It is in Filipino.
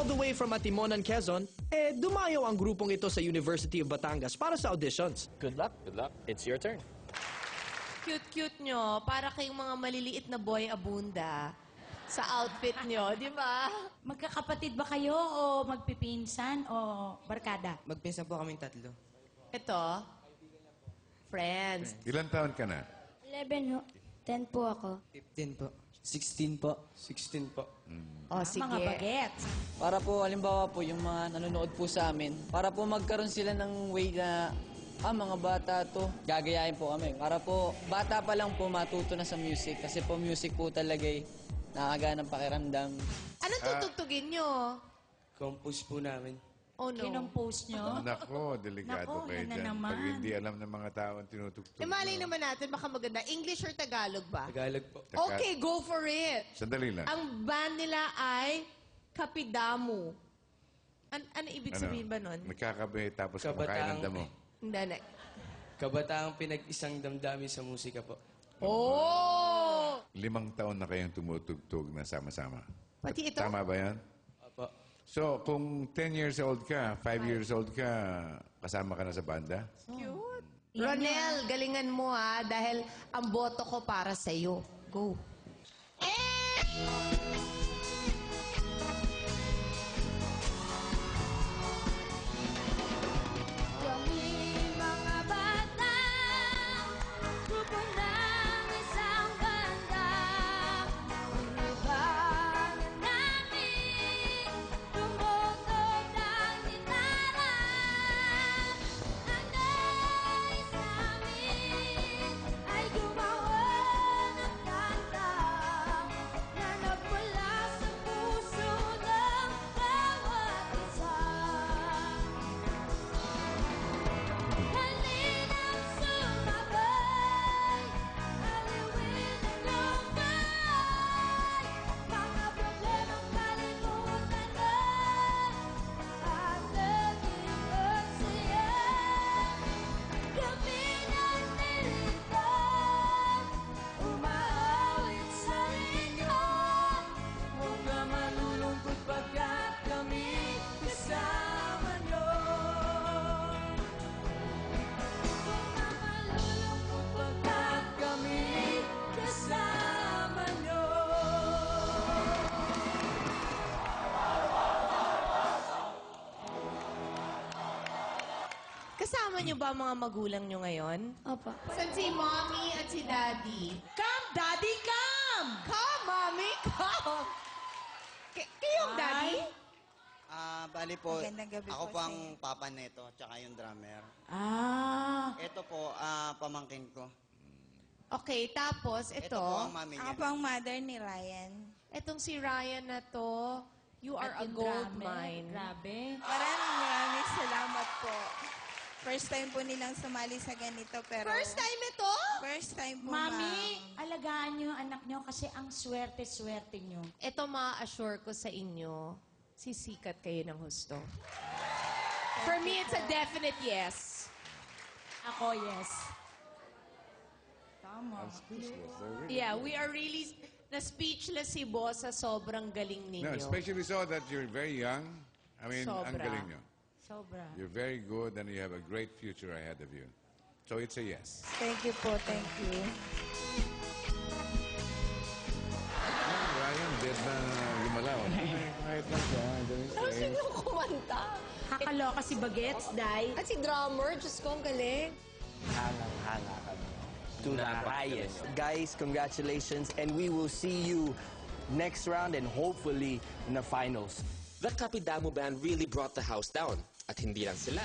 All the way from Atimonan, Quezon, dumayo ang grupong ito sa University of Batangas para sa auditions. Good luck. Good luck. It's your turn. Cute-cute nyo. Para kayong mga maliliit na boy abunda sa outfit nyo, di ba? Magkakapatid ba kayo o magpipinsan o barkada? Magpinsan po kaming tatlo. Ito, friends. Ilan taon ka na? 11 ho. 10 po ako. 15 po. 16 po. 16 po. O, sige. Mga bagets. Para po, halimbawa po, yung mga nanonood po sa amin, para po magkaroon sila ng way na, mga bata to, gagayahin po kami. Para po, bata pa lang po matuto na sa music. Kasi po, music po talaga nakakagaan ng pakiramdam. Anong tutugtugin nyo? Compose po namin. Oh, no. Kinompose nyo? Nako, delikado Nako, kayo yan na dyan. naman. Pag hindi alam ng mga tao ang tinutugtog. Malay naman natin, baka maganda. English or Tagalog ba? Tagalog po. Okay, go for it. Sandali lang. Ang band nila ay Kapidamu. Ano ibig sabihin ba nun? Nagkakabe tapos Kabataang- kumakain ng damo. Hindi. Kabataang pinag-isang damdamin sa musika po. Oh! 5 taon na kayong tumutugtog na sama-sama. Pati ito? Tama ba yan? Opo. So, kung 10 years old ka, 5 years old ka, kasama ka na sa banda? Cute. Ronel, galingan mo ha, dahil ang boto ko para sa'yo. Go. Kami mga bata, grupo ng isang banda. Inibangan namin, tumugtog ng gitara. Ang nais namin ay gumawa ng kanta na nagmula sa puso ng bawat isa. Halinang sumabay, aliwin ang lumbay, mga problemang kalimutan na, at naging magsaya. Kami ng nilipad, umaawit sa likod, huwag ka malulungkot pagkat kami kasama nyo. Malulungkot pagkat kami kasama nyo. Kasama niyo ba ang mga magulang niyo ngayon? Opo. San si mommy at si daddy? Come, daddy, come! Come, mommy, come! Kayong daddy? Bali po, Magandang gabi ako po po sa ang papa neto, tsaka yung drummer. Ito po, pamangkin ko. Okay, tapos Ito ito. po ang mami niya. ang mother ni Ryan. Etong si Ryan na to, you are a gold mine. Grabe. Maraming salamat po. First time po nilang sumali sa ganito, pero... First time ito? First time po, Mami, alagaan niyo yung anak niyo kasi ang swerte-swerte niyo. Ito ma-assure ko sa inyo, sisikat kayo ng husto. For me, it's a definite yes. Ako, yes. Tama. Yeah, we are really na-speechless si boss sa sobrang galing No, ninyo. especially so that you're very young. I mean, ang Sobra. galing nyo. Sobra. You're very good and you have a great future ahead of you. So it's a yes. Thank you po, thank you. Ryan, dead na lumalaw. Kahit lang siya. Sino kumanta? Kakaloka si Bagets, Day. At si drummer, Diyos ko, ang galing. Hangang-hanga kami. To the highest. Guys, congratulations. And we will see you next round and hopefully in the finals. The Kapidamu Band really brought the house down. At hindi lang sila,